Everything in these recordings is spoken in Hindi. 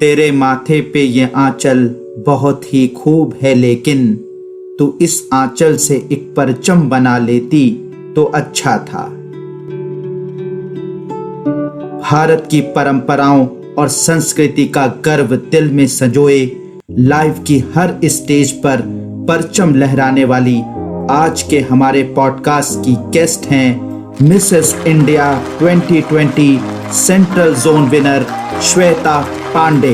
तेरे माथे पे ये आंचल बहुत ही खूब है, लेकिन तू इस आंचल से एक परचम बना लेती तो अच्छा था। भारत की परंपराओं और संस्कृति का गर्व दिल में संजोए, लाइफ की हर स्टेज पर परचम लहराने वाली आज के हमारे पॉडकास्ट की गेस्ट हैं Mrs India 2020 central zone winner Shweta Pandey.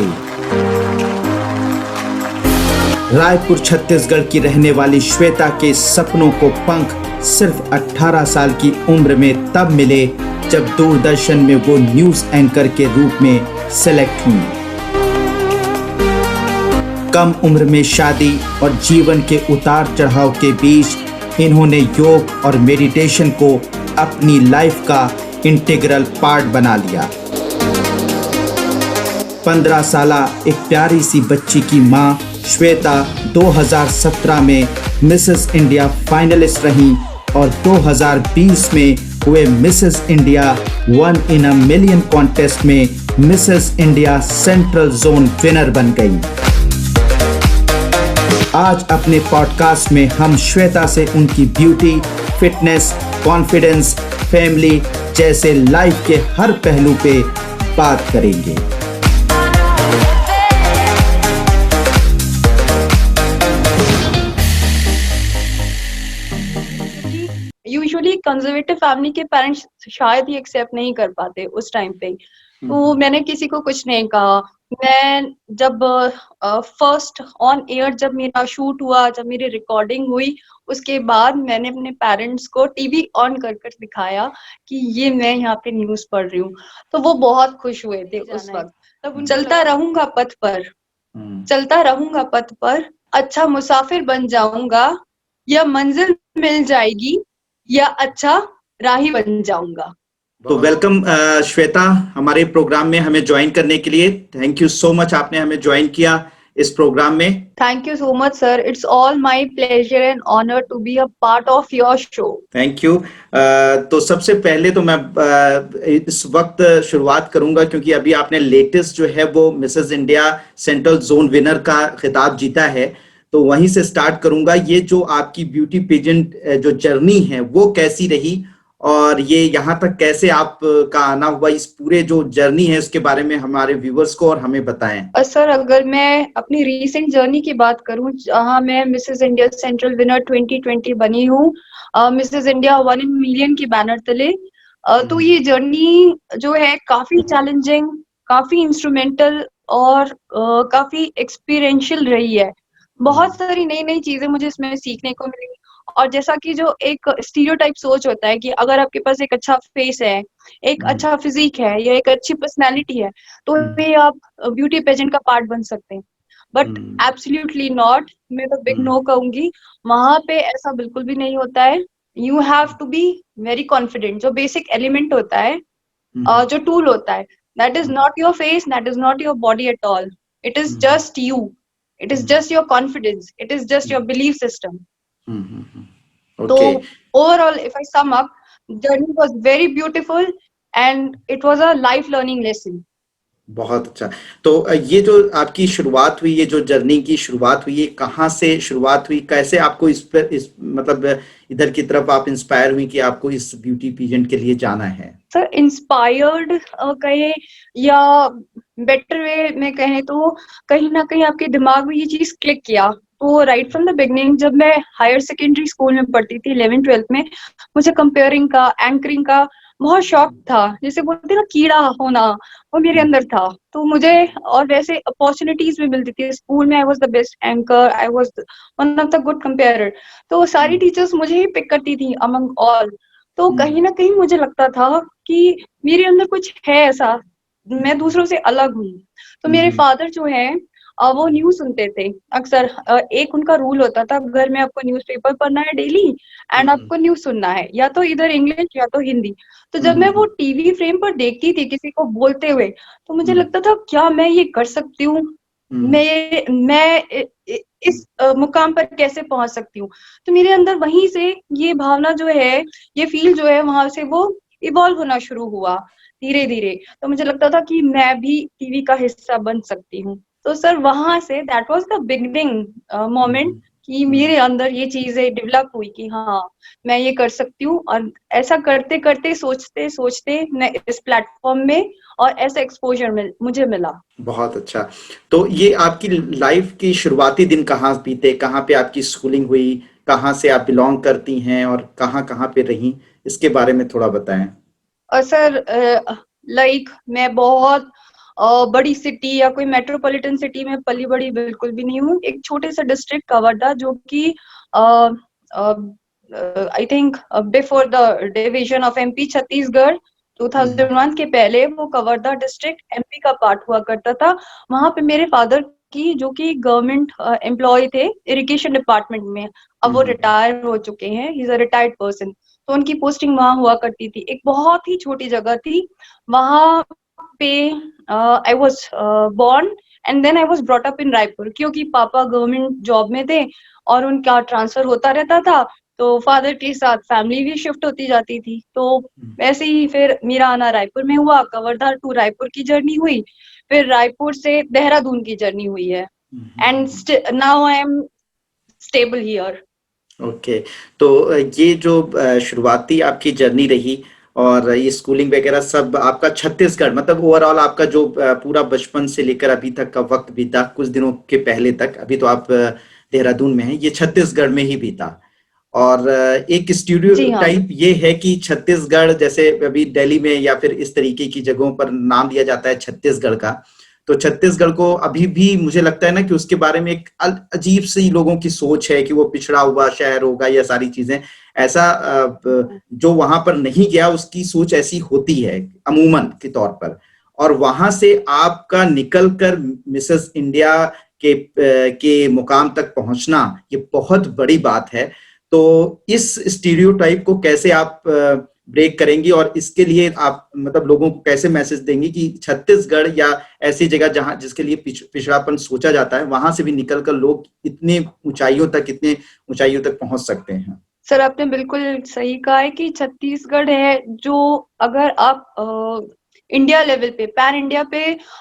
Raipur Chhattisgarh की रहने वाली श्वेता के सपनों को पंख सिर्फ 18 साल की उम्र में तब मिले जब दूरदर्शन में वो न्यूज एंकर के रूप में सेलेक्ट हुई। कम उम्र में शादी और जीवन के उतार चढ़ाव के बीच इन्होंने योग और मेडिटेशन को अपनी लाइफ का इंटीग्रल पार्ट बना लिया। 15 साला एक प्यारी सी बच्ची की मां श्वेता 2017 में मिसेस इंडिया फाइनलिस्ट रहीं और 2020 में हुए Mrs India 1 in a million contest में Mrs India central zone winner बन गई। आज अपने पॉडकास्ट में हम श्वेता से उनकी ब्यूटी, फिटनेस, कॉन्फिडेंस, फैमिली जैसे लाइफ के हर पहलू पे बात करेंगे। यूजुअली कंजर्वेटिव फैमिली के पेरेंट्स शायद ही एक्सेप्ट नहीं कर पाते उस टाइम पे, तो मैंने किसी को कुछ नहीं कहा। मैं जब फर्स्ट ऑन एयर जब मेरा शूट हुआ, जब मेरी रिकॉर्डिंग हुई, उसके बाद मैंने अपने पेरेंट्स को टीवी ऑन कर कर दिखाया कि ये मैं यहाँ पे न्यूज पढ़ रही हूँ, तो वो बहुत खुश हुए थे उस वक्त। तब चलता रहूंगा पथ पर, चलता रहूंगा पथ पर, अच्छा मुसाफिर बन जाऊंगा, या मंजिल मिल जाएगी, या अच्छा राही बन जाऊंगा। तो वेलकम श्वेता हमारे प्रोग्राम में हमें ज्वाइन करने के लिए। थैंक यू सो मच, आपने हमें ज्वाइन किया इस प्रोग्राम में। Thank you so much sir, it's all my pleasure and honour to be a part of your show. Thank you. तो सबसे पहले तो मैं इस वक्त शुरुआत करूंगा क्योंकि अभी आपने लेटेस्ट जो है वो Mrs India central zone winner का खिताब जीता है, तो वहीं से स्टार्ट करूंगा। ये जो आपकी ब्यूटी पेजेंट जो जर्नी है वो कैसी रही और ये यहाँ तक कैसे आप का आना हुआ, इस पूरे जो जर्नी है उसके बारे में हमारे व्यूवर्स को और हमें बताएं। सर अगर मैं अपनी रीसेंट जर्नी की बात करूं, जहां मैं मिसेस इंडिया सेंट्रल विनर 2020 बनी हूँ, मिसेस इंडिया 1 in million की बैनर तले, तो ये जर्नी जो है काफी चैलेंजिंग, काफी इंस्ट्रूमेंटल और काफी एक्सपीरियंशियल रही है। बहुत सारी नई नई चीजें मुझे इसमें सीखने को मिली। और जैसा कि जो एक स्टीरियोटाइप सोच होता है कि अगर आपके पास एक अच्छा फेस है, एक अच्छा फिजिक है, या एक अच्छी पर्सनैलिटी है, तो ये आप ब्यूटी पेजेंट का पार्ट बन सकते हैं, बट एब्सोल्युटली नॉट। मैं तो बिग नो कहूंगी, वहां पे ऐसा बिल्कुल भी नहीं होता है। You have to be very confident. जो बेसिक एलिमेंट होता है, जो टूल होता है, that is not your face, that is not your body at all, it is just you, it is just your confidence, it is just your belief system. So overall, if I sum up, journey was very beautiful and it was a life learning lesson. बहुत अच्छा। तो ये जो आपकी शुरुआत हुई, ये जो जर्नी की शुरुआत हुई, ये कहाँ से शुरुआत हुई, कैसे आपको इस पर मतलब इधर की तरफ आप इंस्पायर हुई कि आपको इस ब्यूटी पेजेंट के लिए जाना है? सर इंस्पायर्ड कहे या बेटर वे में कहें तो कहीं ना कहीं आपके दिमाग में ये चीज क्लिक किया। तो राइट फ्रॉम द बिगनिंग, जब मैं हायर सेकेंडरी स्कूल में पढ़ती थी 11th-12th में, मुझे कंपेयरिंग का, एंकरिंग का बहुत शौक था। जैसे बोलते ना कीड़ा होना, वो मेरे अंदर था। तो मुझे और वैसे अपॉर्चुनिटीज भी मिलती थी स्कूल में। I was the best anchor, I was one of the good comperer. तो सारी टीचर्स मुझे ही पिक करती थी अमंग ऑल। तो कहीं ना कहीं मुझे लगता था कि मेरे अंदर कुछ है ऐसा, मैं दूसरों से अलग हूँ। तो मेरे फादर जो है वो न्यूज सुनते थे अक्सर। एक उनका रूल होता था, घर में आपको न्यूज़पेपर पढ़ना है डेली एंड आपको न्यूज सुनना है, या तो इधर इंग्लिश या तो हिंदी। तो जब मैं वो टीवी फ्रेम पर देखती थी किसी को बोलते हुए, तो मुझे लगता था क्या मैं ये कर सकती हूँ, मैं इस मुकाम पर कैसे पहुंच सकती हूँ। तो मेरे अंदर वहीं से ये भावना जो है, ये फील जो है, वहां से वो इवॉल्व होना शुरू हुआ धीरे धीरे। तो मुझे लगता था कि मैं भी टीवी का हिस्सा बन सकती हूँ। तो सर वहां say that was the beginning moment कि मेरे अंदर ये चीजें डेवलप हुई कि हाँ मैं ये कर सकती हूँ। और ऐसा करते करते सोचते सोचते मैं इस प्लेटफॉर्म में और ऐसा एक्सपोजर मुझे मिला। बहुत अच्छा। तो ये आपकी लाइफ की शुरुआती दिन कहाँ बीते, कहाँ पे आपकी स्कूलिंग हुई, कहाँ से आप बिलोंग करती हैं और कहाँ कहाँ पे रही, इसके बारे में थोड़ा बताएं। और सर लाइक मैं बहुत बड़ी सिटी या कोई मेट्रोपॉलिटन सिटी में पली बड़ी बिल्कुल भी नहीं हूँ। एक छोटे से डिस्ट्रिक्ट कवर्धा जो कि I think before the division of MP Chhattisgarh 2001 के पहले वो कवर्धा डिस्ट्रिक्ट एमपी का पार्ट हुआ करता था। वहां पे मेरे फादर की जो कि गवर्नमेंट एम्प्लॉय थे इरिगेशन डिपार्टमेंट में, अब वो रिटायर हो चुके हैं, he is a retired person. तो उनकी पोस्टिंग वहां हुआ करती थी। एक बहुत ही छोटी जगह थी वहां पे। I was born and then I was brought up in Raipur, क्योंकि पापा गवर्नमेंट जॉब में थे और उनका ट्रांसफर होता रहता था। तो फादर के साथ फैमिली भी शिफ्ट होती जाती थी। तो वैसे ही फिर मेरा आना रायपुर में हुआ, कवर्धा टू रायपुर की जर्नी हुई, फिर रायपुर से देहरादून की जर्नी हुई है। And now I am stable here. Okay. तो ये जो शुरुआती आपकी जर्नी रही और ये स्कूलिंग वगैरह सब आपका छत्तीसगढ़, मतलब ओवरऑल आपका जो पूरा बचपन से लेकर अभी तक का वक्त बीता, कुछ दिनों के पहले तक, अभी तो आप देहरादून में हैं, ये छत्तीसगढ़ में ही बीता। और एक स्टूडियो जी हाँ। टाइप ये है कि छत्तीसगढ़, जैसे अभी दिल्ली में या फिर इस तरीके की जगहों पर नाम लिया जाता है छत्तीसगढ़ का, तो छत्तीसगढ़ को अभी भी मुझे लगता है ना कि उसके बारे में एक अजीब सी लोगों की सोच है कि वो पिछड़ा हुआ शहर होगा, या सारी चीजें ऐसा जो वहां पर नहीं गया उसकी सोच ऐसी होती है अमूमन के तौर पर। और वहां से आपका निकल कर मिसेस इंडिया के मुकाम तक पहुंचना, ये बहुत बड़ी बात है। तो इस स्टीरियोटाइप को कैसे आप ब्रेक करेंगी और इसके लिए आप मतलब लोगों को कैसे मैसेज देंगी कि छत्तीसगढ़ या ऐसी जगह जहां जिसके लिए पिछड़ापन सोचा जाता है, वहां से भी निकलकर लोग इतने ऊंचाइयों तक पहुंच सकते हैं। सर आपने बिल्कुल सही कहा है कि छत्तीसगढ़ है जो, अगर आप इंडिया लेवल पे, पैन इंडिया पे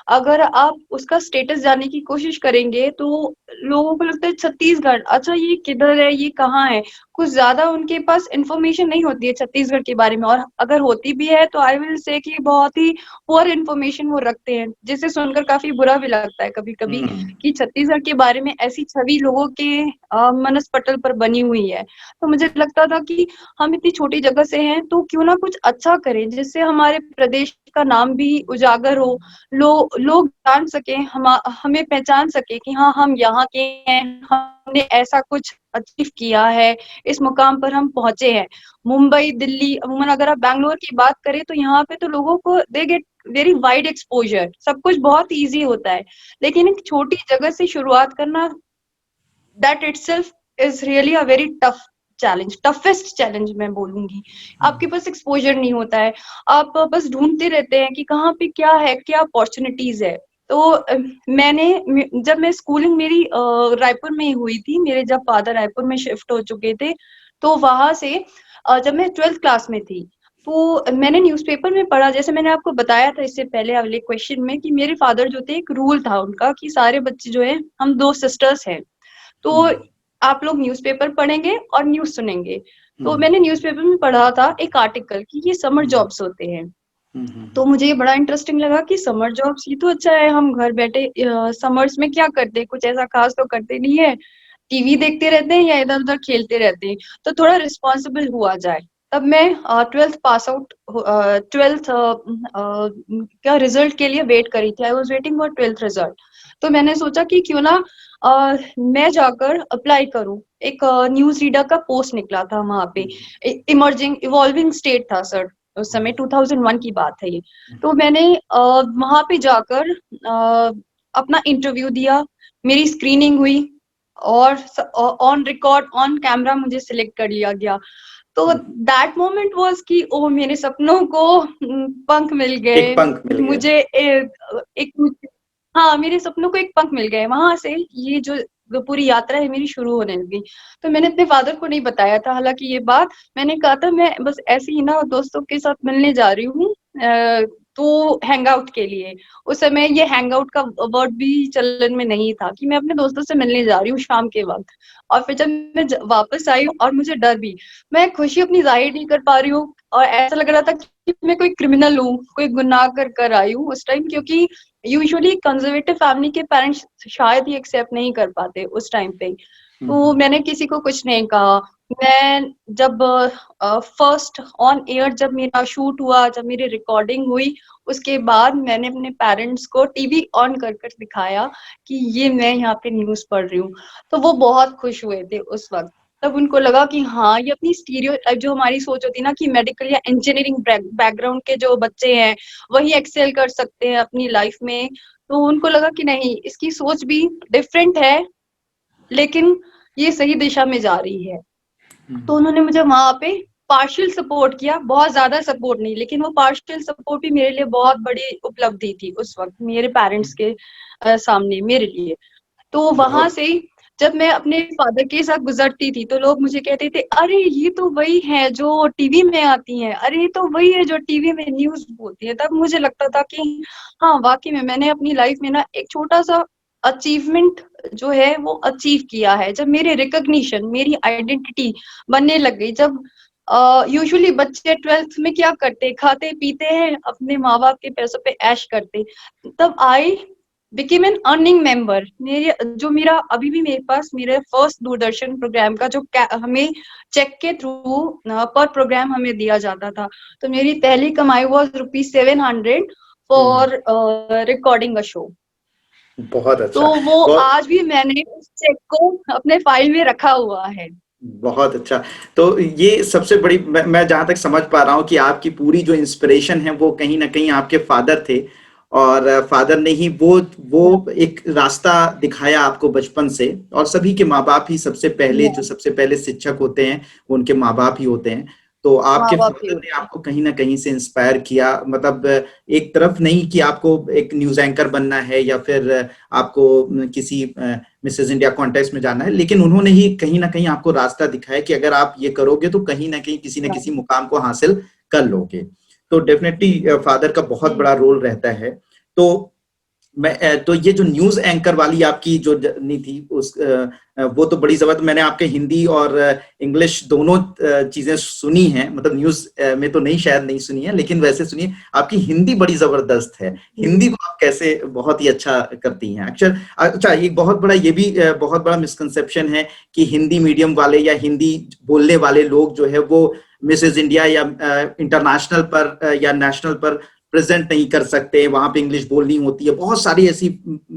अगर आप उसका स्टेटस जानने की कोशिश करेंगे तो लोगों को लगता है छत्तीसगढ़, अच्छा ये किधर है, ये कहाँ है। कुछ ज्यादा उनके पास इंफॉर्मेशन नहीं होती है छत्तीसगढ़ के बारे में, और अगर होती भी है तो आई विल से कि बहुत ही पुअर इन्फॉर्मेशन वो रखते हैं, जिसे सुनकर काफी बुरा भी लगता है कभी कभी कि छत्तीसगढ़ के बारे में ऐसी छवि लोगों के मनस्पटल पर बनी हुई है। तो मुझे लगता था कि हम इतनी छोटी जगह से हैं तो क्यों ना कुछ अच्छा करें जिससे हमारे प्रदेश का नाम भी उजागर हो, लोग जान सके, हमें पहचान सके कि हाँ हम यहाँ के हैं, हमने ऐसा कुछ अचीव किया है, इस मुकाम पर हम पहुंचे हैं। मुंबई, दिल्ली, अमूमन अगर आप बैंगलोर की बात करें तो यहाँ पे तो लोगों को they get very wide exposure, सब कुछ बहुत इजी होता है। लेकिन एक छोटी जगह से शुरुआत करना, that itself is really a very tough challenge, toughest challenge मैं बोलूंगी। आपके पास एक्सपोजर नहीं होता है, आप बस ढूंढते रहते हैं कि कहाँ पे क्या है, क्या अपॉर्चुनिटीज है। तो जब मैं स्कूलिंग मेरी रायपुर में ही हुई थी, मेरे जब फादर रायपुर में शिफ्ट हो चुके थे, तो वहां से जब मैं 12th क्लास में थी तो मैंने न्यूज़पेपर में पढ़ा, जैसे मैंने आपको बताया था इससे पहले अगले क्वेश्चन में, कि मेरे फादर जो थे, एक रूल था उनका कि सारे बच्चे जो है, हम 2 सिस्टर्स हैं, तो आप लोग न्यूज़पेपर पढ़ेंगे और न्यूज़ सुनेंगे। तो मैंने न्यूज़पेपर में पढ़ा था एक आर्टिकल कि ये समर जॉब्स होते हैं। तो मुझे ये बड़ा इंटरेस्टिंग लगा कि समर जॉब्स, ये तो अच्छा है, हम घर बैठे समर्स में क्या करते हैं, कुछ ऐसा खास तो करते नहीं है, टीवी देखते रहते हैं या इधर उधर खेलते रहते हैं, तो थोड़ा रिस्पॉन्सिबल हुआ जाए। तब मैं 12th पास आउट, 12th क्या रिजल्ट के लिए वेट करी थी, I was waiting for 12th result. तो मैंने सोचा कि क्यों ना मैं जाकर अप्लाई करूं। एक न्यूज रीडर का पोस्ट निकला था वहां पे, इमर्जिंग इवॉल्विंग स्टेट था सर, उस समय 2001 की बात है ये। तो मैंने वहां पे जाकर अपना इंटरव्यू दिया, मेरी स्क्रीनिंग हुई और ऑन रिकॉर्ड, ऑन कैमरा मुझे सिलेक्ट कर लिया गया। तो दैट मोमेंट वाज कि ओ मेरे सपनों को पंख मिल एक गए, पंख मिल गया। मुझे एक हाँ मेरे सपनों को एक पंख मिल गए। वहां से ये जो पूरी यात्रा है मेरी शुरू होने लगी। तो मैंने अपने फादर को नहीं बताया था, हालांकि ये बात मैंने कहा था मैं बस ऐसे ही ना दोस्तों के साथ मिलने जा रही हूँ, तो हैंग आउट के लिए। उस समय ये हैंग आउट का वर्ड भी चलन में नहीं था कि मैं अपने दोस्तों से मिलने जा रही हूँ शाम के वक़्त। और फिर जब मैं वापस आई हूँ और मुझे डर भी, मैं खुशी अपनी ज़ाहिर नहीं कर पा रही हूँ और ऐसा लग रहा था कि मैं कोई क्रिमिनल हूँ, कोई गुनाह कर आई हूँ उस टाइम, क्योंकि यूजुअली कंज़र्वेटिव फैमिली के पेरेंट्स शायद ही एक्सेप्ट नहीं कर पाते उस टाइम पे। तो मैंने किसी को कुछ नहीं कहा। मैं जब फर्स्ट ऑन एयर जब मेरा शूट हुआ, जब मेरी रिकॉर्डिंग हुई, उसके बाद मैंने अपने पेरेंट्स को टीवी ऑन कर कर दिखाया कि ये मैं यहाँ पे न्यूज़ पढ़ रही हूँ। तो वो बहुत खुश हुए थे उस वक़्त। तब उनको लगा कि हाँ, ये अपनी स्टीरियोटाइप जो हमारी सोच होती है ना कि मेडिकल या इंजीनियरिंग बैकग्राउंड के जो बच्चे हैं, वही एक्सेल कर सकते हैं अपनी लाइफ में। तो उनको लगा कि नहीं, इसकी सोच भी डिफरेंट है, लेकिन ये सही दिशा में जा रही है। तो उन्होंने मुझे वहाँ पे पार्शियल सपोर्ट किया, बहुत ज़्यादा सपोर्ट नहीं, लेकिन वो पार्शियल सपोर्ट भी मेरे लिए बहुत बड़ी उपलब्धि थी उस वक़्त मेरे पेरेंट्स के सामने मेरे लिए। तो वहाँ बहुत से ही जब मैं अपने फादर के साथ गुज़रती थी, तो लोग मुझे कहते थे, "अरे! ये तो वही है जो टीवी में आती हैं। अरे! ये तो वही है जो टीवी में न्यूज़ बोलती है।" तब मुझे लगता था कि हाँ, वाक़ई में मैंने अपनी लाइफ़ में ना एक छोटा-सा अचीवमेंट जो है वो अचीव किया है। जब मेरे रिकॉग्निशन, मेरी आइडेंटिटी बनने लग गई, जब यूजुअली बच्चे 12th में क्या करते हैं, खाते-पीते हैं, अपने माँ-बाप के पैसों पे ऐश करते। तब I became an earning member. मेरे जो मेरा अभी भी मेरे पास मेरे फर्स्ट दूरदर्शन प्रोग्राम का जो हमें चेक के थ्रू पर प्रोग्राम हमें दिया जाता था। तो मेरी पहली कमाई was ₹700 for recording a show. बहुत तो अच्छा। वो बहुत आज भी मैंने उस चेक को अपने फाइल में रखा हुआ है। बहुत अच्छा। तो ये सबसे बड़ी, मैं जहाँ तक समझ पा रहा हूँ कि आपकी पूरी जो इंस्पिरेशन है वो कहीं न कहीं आपके फ़ादर थे, और फ़ादर ने ही वो एक रास्ता दिखाया आपको बचपन से, और सभी के माँ-बाप ही सबसे पहले, जो सबसे पहले शिक्षक होते हैं, वो उनके माँ-बाप ही होते हैं। तो आपके माँ-बाप ही फ़ादर ने होते हैं। आपको कहीं न कहीं से इंस्पायर किया, मतलब एक तरफ नहीं कि आपको एक न्यूज़ एंकर बनना है या फिर आपको किसी मिसेज़ इंडिया कॉन्टेस्ट में जाना है, लेकिन उन्होंने ही कहीं न कहीं आपको रास्ता दिखाया कि अगर आप ये करोगे तो कहीं न कहीं किसी न किसी मुकाम को हासिल कर लोगे। तो डेफ़िनेटली फ़ादर का बहुत जी। बड़ा रोल रहता है। तो तो ये जो न्यूज़ एंकर वाली आपकी जो जर्नी थी, वो तो बड़ी ज़बरदस्त। मैंने आपके हिंदी और इंग्लिश दोनों चीज़ें सुनी हैं, मतलब न्यूज़ में तो नहीं, शायद नहीं सुनी है, लेकिन वैसे सुनी है। आपकी हिंदी बड़ी ज़बरदस्त है। हिंदी को आप कैसे बहुत ही अच्छा करती हैं। अच्छा, एक बहुत बड़ा ये भी बहुत बड़ा मिसकंसेप्शन है कि हिंदी मीडियम वाले या हिंदी बोलने वाले लोग जो है वो मिसेज़ इंडिया या इंटरनेशनल पर या नेशनल पर प्रेजेंट नहीं कर सकते, वहां पे इंग्लिश बोलनी होती है। बहुत सारी ऐसी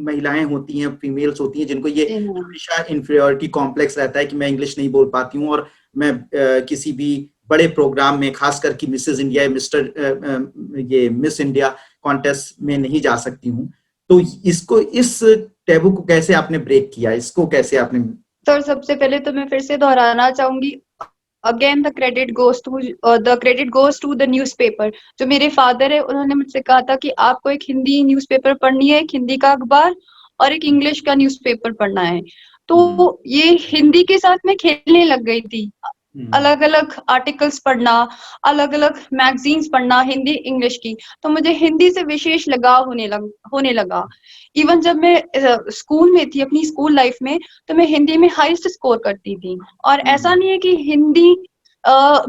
महिलाएं होती हैं, फीमेल्स होती हैं, जिनको ये जी हाँ। हमेशा इंफीरियरिटी कॉम्प्लेक्स रहता है कि मैं इंग्लिश नहीं बोल पाती हूँ, और मैं किसी भी बड़े प्रोग्राम में, खासकर कि मिसेज इंडिया या ये मिस इंडिया कॉन्टेस्ट में नहीं जा सकती हूँ। तो इस टैबू को कैसे आपने ब्रेक किया, इसको कैसे आपने? सर, सबसे पहले तो मैं फिर से दोहराना चाहूँगी, again the credit goes to the newspaper. जो मेरे फादर हैं, उन्होंने मुझसे कहा था कि आपको एक हिंदी न्यूज़पेपर पढ़नी है, एक हिंदी का अखबार और एक इंग्लिश का न्यूज़पेपर पढ़ना है। हम्म, तो ये हिंदी के साथ मैं खेलने लग गई थी। हम्म, अलग-अलग आर्टिकल्स पढ़ना, अलग-अलग मैगज़ीन्स पढ़ना हिंदी, इंग्लिश की। तो मुझे हिंदी से विशेष लगाव होने लगा। इवन जब मैं स्कूल में थी, अपनी स्कूल लाइफ़ में, तो मैं हिंदी में हाईएस्ट स्कोर करती थी। और ऐसा हम्म, नहीं है कि हिंदी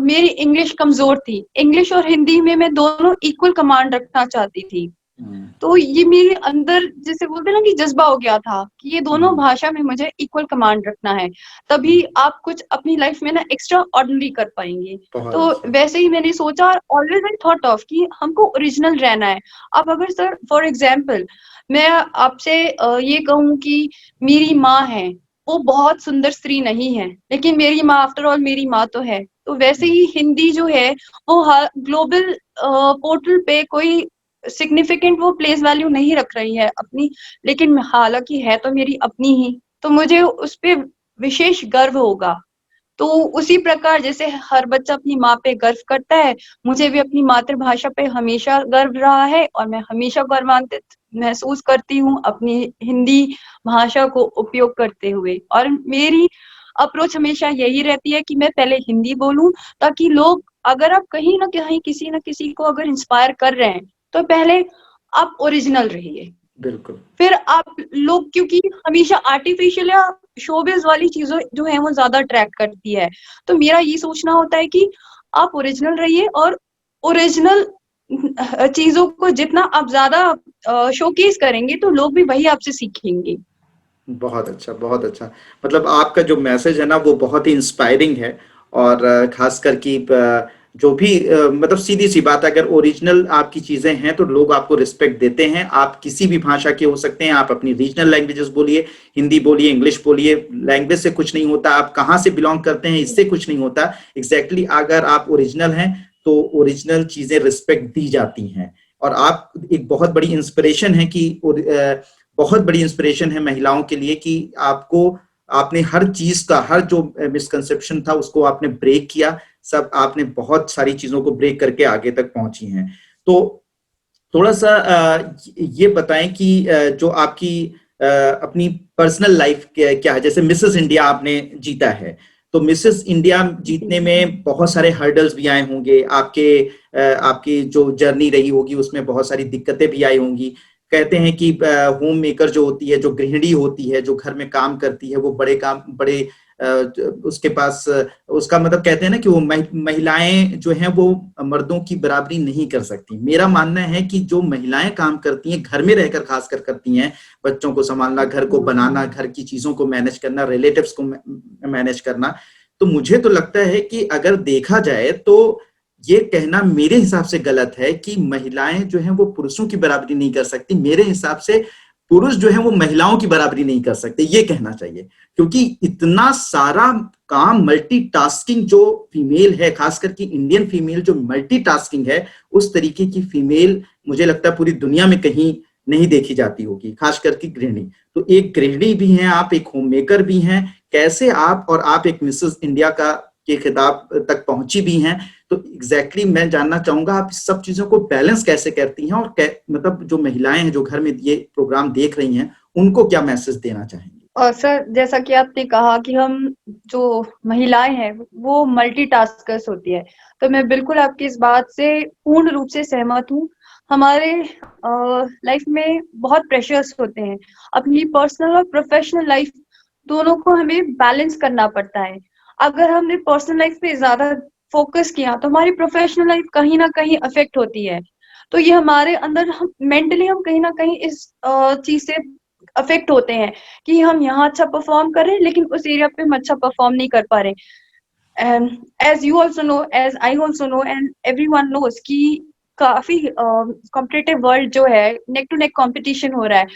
मेरी इंग्लिश कमज़ोर थी। इंग्लिश और हिंदी में मैं दोनों इक्वल कमांड रखना चाहती थी। हम्म, तो ये मेरे अंदर जैसे बोलते हैं ना कि जज़्बा हो गया था कि ये दोनों हम्म, भाषा में मुझे इक्वल कमांड रखना है। हम्म, तभी आप कुछ अपनी लाइफ़ में ना एक्स्ट्रा ऑर्डिनरी कर पाएँगे। बहुत तो अच्छा। वैसे ही मैंने सोचा और ऑलवेज़ आई थॉट ऑफ कि हमको ओरिजिनल रहना है। अब अगर सर फॉर एग्ज़ाम्पल मैं आपसे ये कहूँ कि मेरी माँ है, वो बहुत सुंदर स्त्री नहीं है, लेकिन मेरी माँ आफ्टर ऑल मेरी माँ तो है। तो वैसे ही हिंदी जो है वो ग्लोबल पोर्टल पे कोई सिग्निफिकेंट वो प्लेस वैल्यू नहीं रख रही है अपनी, लेकिन हालाँकि है तो मेरी अपनी ही, तो मुझे उस पे विशेष गर्व होगा। तो उसी प्रकार जैसे हर बच्चा अपनी माँ पे गर्व करता है, मुझे भी अपनी मातृभाषा पे हमेशा गर्व रहा है और मैं हमेशा गौरवान्वित महसूस करती हूँ अपनी हिंदी भाषा को उपयोग करते हुए। और मेरी अप्रोच हमेशा यही रहती है कि मैं पहले हिंदी बोलूँ, ताकि लोग, अगर आप कहीं न कहीं किसी न किसी को अगर इंस्पायर कर रहे हैं, तो पहले आप ओरिजिनल रहिए, बिल्कुल। फिर आप लोग, क्योंकि हमेशा आर्टिफिशियल या शोबिज वाली चीजें जो है वो ज्यादा अट्रैक्ट करती है, तो मेरा ये सोचना होता है कि आप ओरिजिनल रहिए, और ओरिजिनल चीजों को जितना आप ज्यादा शोकेस करेंगे तो लोग भी वही आपसे सीखेंगे। बहुत अच्छा, बहुत अच्छा। मतलब आपका जो मैसेज है ना वो बहुत ही इंस्पायरिंग है। और खासकर कि जो भी मतलब सीधी सी बात, अगर ओरिजिनल आपकी चीजें हैं तो लोग आपको रिस्पेक्ट देते हैं। आप किसी भी भाषा के हो सकते हैं, आप अपनी रीजनल लैंग्वेजेस बोलिए, हिंदी बोलिए, इंग्लिश बोलिए, लैंग्वेज से कुछ नहीं होता, आप कहाँ से बिलोंग करते हैं इससे कुछ नहीं होता। एग्जैक्टली अगर आप ओरिजिनल हैं तो ओरिजिनल चीजें रिस्पेक्ट दी जाती हैं। और आप एक बहुत बड़ी इंस्पिरेशन है कि बहुत बड़ी इंस्पिरेशन है महिलाओं के लिए कि आपने हर चीज का, हर जो मिसकंसेप्शन था उसको आपने ब्रेक किया। सब आपने बहुत सारी चीजों को ब्रेक करके आगे तक पहुंची हैं। तो थोड़ा सा ये बताएं कि जो आपकी अपनी पर्सनल लाइफ क्या है। जैसे मिसेस इंडिया आपने जीता है, तो मिसेस इंडिया जीतने में बहुत सारे हर्डल्स भी आए होंगे, आपकी जो जर्नी रही होगी उसमें बहुत सारी दिक्कतें भी आई होंगी। कहते हैं कि होम मेकर जो होती है, जो गृहिणी होती है, जो घर में काम करती है, वो बड़े उसके पास उसका मतलब कहते हैं ना कि वो महिलाएं जो हैं वो मर्दों की बराबरी नहीं कर सकती। मेरा मानना है कि जो महिलाएं काम करती हैं, घर में रहकर खासकर करती हैं, बच्चों को संभालना, घर को बनाना, घर की चीजों को मैनेज करना, रिलेटिव्स को मैनेज करना, तो मुझे तो लगता है कि अगर देखा जाए तो ये कहना मेरे हिसाब से गलत है कि महिलाएं जो हैं वो पुरुषों की बराबरी नहीं कर सकती। मेरे हिसाब से पुरुष जो है वो महिलाओं की बराबरी नहीं कर सकते, ये कहना चाहिए। क्योंकि इतना सारा काम, मल्टीटास्किंग जो फीमेल है, खास करके इंडियन फीमेल जो मल्टीटास्किंग है, उस तरीके की फीमेल मुझे लगता है पूरी दुनिया में कहीं नहीं देखी जाती होगी, खास करके गृहिणी। तो एक गृहिणी भी हैं आप, एक होम मेकर भी हैं, कैसे आप, और आप एक मिसेस इंडिया का के खिताब तक पहुंची भी हैं। तो एग्जैक्टली मैं जानना चाहूंगा आप इस सब चीजों को बैलेंस कैसे करती हैं, और मतलब जो महिलाएं हैं जो घर में ये प्रोग्राम देख रही हैं, उनको क्या मैसेज देना चाहेंगे? और सर, जैसा कि आपने कहा कि हम जो महिलाएं हैं वो मल्टीटास्कर्स होती है, तो मैं बिल्कुल आपकी इस बात से पूर्ण रूप से सहमत हूँ। हमारे लाइफ में बहुत प्रेशर्स होते हैं, अपनी पर्सनल और प्रोफेशनल लाइफ दोनों को हमें बैलेंस करना पड़ता है। अगर हमने पर्सनल लाइफ पे ज्यादा फोकस किया तो हमारी प्रोफेशनल लाइफ कहीं ना कहीं अफेक्ट होती है। तो ये हमारे अंदर, हम मेंटली हम कहीं ना कहीं इस चीज से अफेक्ट होते हैं कि हम यहाँ अच्छा परफॉर्म कर रहे हैं लेकिन उस एरिया पे हम अच्छा परफॉर्म नहीं कर पा रहे। As you also know, as I also know, and everyone knows कि काफी कॉम्पिटिटिव वर्ल्ड जो है, नेक टू नेक कंपटीशन हो रहा है।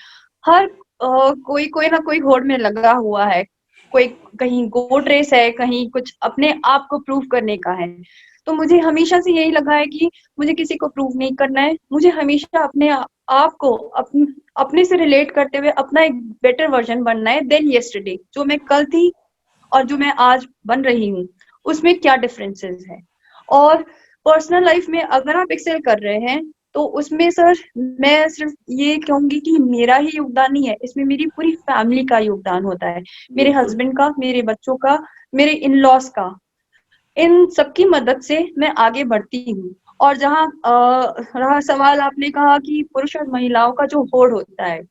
हर कोई कोई ना कोई होड़ में लगा हुआ है, कोई कहीं गोट रेस है, कहीं कुछ अपने आप को प्रूव करने का है। तो मुझे हमेशा से यही लगा है कि मुझे किसी को प्रूव नहीं करना है, मुझे हमेशा अपने आप को अपने से रिलेट करते हुए अपना एक बेटर वर्जन बनना है देन येस्टरडे। जो मैं कल थी और जो मैं आज बन रही हूँ उसमें क्या डिफरेंसेस है। और पर्सनल लाइफ में अगर आप एक्सेल कर रहे हैं तो उसमें सर मैं सिर्फ ये कहूंगी कि मेरा ही योगदान नहीं है, इसमें मेरी पूरी फैमिली का योगदान होता है, मेरे बिल्कुल। हस्बैंड का, मेरे बच्चों का, मेरे इन लॉज का। इन सबकी मदद से मैं आगे बढ़ती हूँ। और जहाँ रहा सवाल, आपने कहा कि पुरुष और महिलाओं का जो होड़ होता है,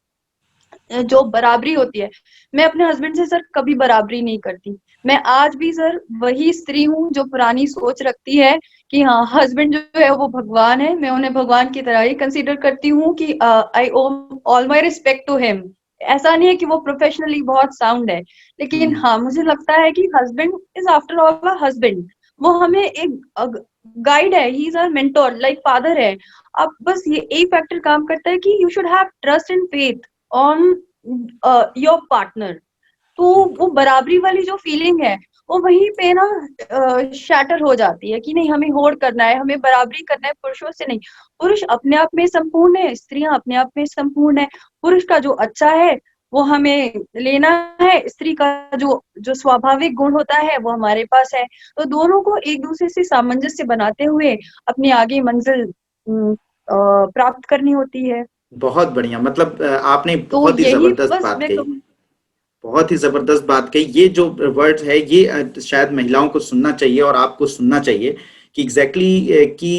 जो बराबरी होती है, मैं अपने हस्बैंड से सर कभी बराबरी नहीं करती। मैं आज भी सर वही स्त्री हूँ जो पुरानी सोच रखती है कि हाँ, हस्बैंड जो है वो भगवान है, मैं उन्हें भगवान की तरह ही कंसीडर करती हूँ कि I owe all my respect to him. ऐसा नहीं है कि वो प्रोफेशनली बहुत साउंड है, लेकिन हाँ, मुझे लगता है कि husband is after all a husband. वो हमें एक गाइड है, he is our mentor, like father है। अब बस ये एक फैक्टर काम करता है कि you should have trust and faith on your partner. तो वो बराबरी वाली जो फीलिंग है वो वहीं पे ना शैटर हो जाती है कि नहीं, हमें होड़ करना है, हमें बराबरी करना है पुरुषों से नहीं। पुरुष अपने आप में संपूर्ण है, स्त्रियां अपने आप में संपूर्ण है। पुरुष का जो अच्छा है वो हमें लेना है, स्त्री का जो जो स्वाभाविक गुण होता है वो हमारे पास है। तो दोनों को एक दूसरे से सामंजस्य बनाते हुए अपनी आगे मंजिल प्राप्त करनी होती है। बहुत बढ़िया। मतलब आपने तो बहुत ही यही जबरदस्त बस बात मैं कही। कहूँ। बहुत ही जबरदस्त बात कही। ये जो वर्ड्स है ये शायद महिलाओं को सुनना चाहिए और आपको सुनना चाहिए कि एग्जैक्टली कि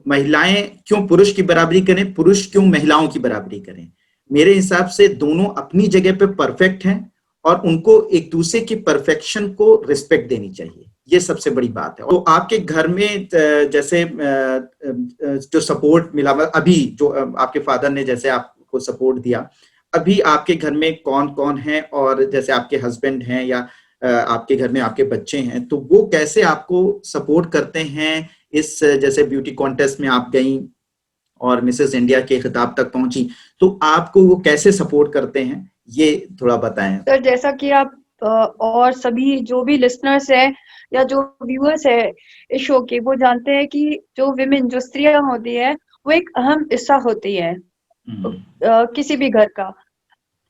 महिलाएं क्यों पुरुष की बराबरी करें, पुरुष क्यों महिलाओं की बराबरी करें? मेरे हिसाब से दोनों अपनी जगह पे परफेक्ट हैं और उनको एक दूसरे की परफेक्शन को रिस्पेक्ट देनी चाहिए, ये सबसे बड़ी बात है। तो आपके घर में जैसे जो सपोर्ट मिला, अभी जो आपके फादर ने जैसे आपको सपोर्ट दिया, अभी आपके घर में कौन कौन है, और जैसे आपके हस्बैंड हैं या आपके घर में आपके बच्चे हैं, तो वो कैसे आपको सपोर्ट करते हैं? इस जैसे ब्यूटी कॉन्टेस्ट में आप गई और मिसेस इंडिया के खिताब तक पहुंची, तो आपको वो कैसे सपोर्ट करते हैं, ये थोड़ा बताएं। सर जैसा कि आप और सभी जो भी लिसनर्स हैं या जो व्यूअर्स है इस शो के, वो जानते हैं कि जो विमेन, जो स्त्रियां होती है, वो एक अहम हिस्सा होती है किसी भी घर का।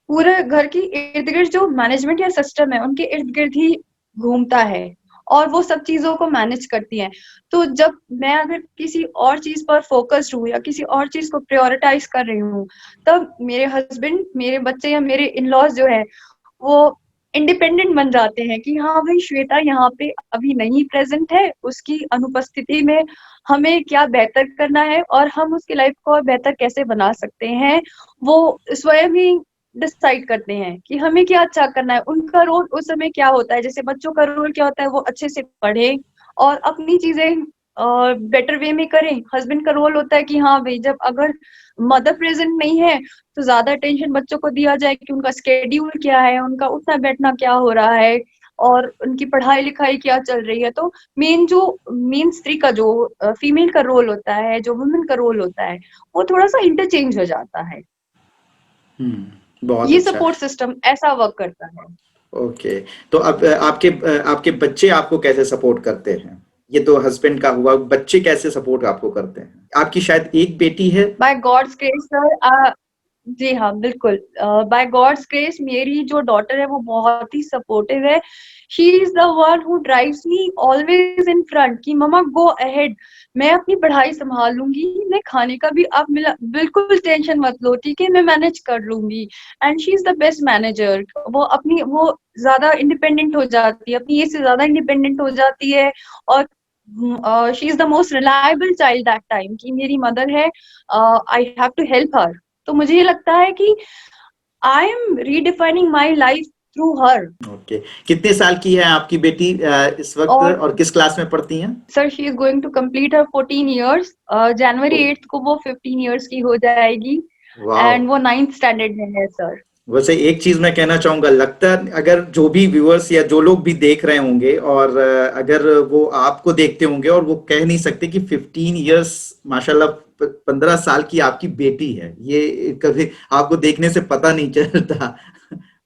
पूरे घर की इर्द गिर्द जो मैनेजमेंट या सिस्टम है, उनके इर्द गिर्द ही घूमता है और वो सब चीजों को मैनेज करती हैं। तो जब मैं अगर किसी और चीज पर फोकस्ड हूँ या किसी और चीज को प्रायोरिटाइज कर रही हूँ, तब मेरे हस्बैंड, मेरे बच्चे या मेरे इन लॉज जो है वो इंडिपेंडेंट बन जाते हैं कि हाँ भाई, श्वेता यहाँ पे अभी नहीं प्रेजेंट है, उसकी अनुपस्थिति में हमें क्या बेहतर करना है और हम उसकी लाइफ को और बेहतर कैसे बना सकते हैं, वो स्वयं ही डिसाइड करते हैं कि हमें क्या अच्छा करना है। उनका रोल उस समय क्या होता है, जैसे बच्चों का रोल क्या होता है, वो अच्छे से पढ़े और अपनी चीजें बेटर वे में करें। हस्बैंड का रोल होता है कि हाँ भाई, जब अगर मदर प्रेजेंट नहीं है तो ज्यादा टेंशन बच्चों को दिया जाए कि उनका स्केड्यूल क्या है, उनका उठना बैठना क्या हो रहा है और उनकी पढ़ाई लिखाई क्या चल रही है। तो मेन स्त्री का जो फीमेल का रोल होता है, जो वुमेन का रोल होता है, वो थोड़ा सा इंटरचेंज हो जाता है। बहुत ये अच्छा। सपोर्ट सिस्टम ऐसा वर्क करता है। ओके, तो अब आपके आपके बच्चे आपको कैसे सपोर्ट करते हैं? ये तो हस्बैंड का हुआ, बच्चे कैसे सपोर्ट आपको करते हैं? आपकी शायद एक बेटी है। बाय गॉड्स ग्रेस सर, जी हाँ बिल्कुल, बाय गॉड्स ग्रेस मेरी जो डॉटर है वो बहुत ही सपोर्टिव है। She is the one who drives me always in front कि मम्मा गो अहेड, मैं अपनी पढ़ाई संभाल लूंगी, मैं खाने का भी आप बिल्कुल टेंशन मत लो, ठीक है, मैं मैनेज कर लूंगी। And she is the best manager. वो ज्यादा इंडिपेंडेंट हो जाती है, अपनी एज से ज्यादा इंडिपेंडेंट हो जाती है और she is the most reliable child that time कि मेरी मदर है, I have to help her. तो मुझे ये लगता है कि I am redefining my life through her. Okay, कितने साल की है आपकी बेटी इस वक्त, और और किस क्लास में पढ़ती हैं? Sir she is going to complete her 14 years, जनवरी 8 को वो 15 ईयर्स की हो जाएगी। वाह। एंड वो 9th स्टैंडर्ड में है सर। वैसे एक चीज मैं कहना चाहूंगा, लगता है अगर जो भी व्यूअर्स या जो लोग भी देख रहे होंगे और अगर वो आपको देखते होंगे और वो कह नहीं सकते कि 15 इयर्स, माशाल्लाह 15 साल की आपकी बेटी है, ये कभी आपको देखने से पता नहीं चलता।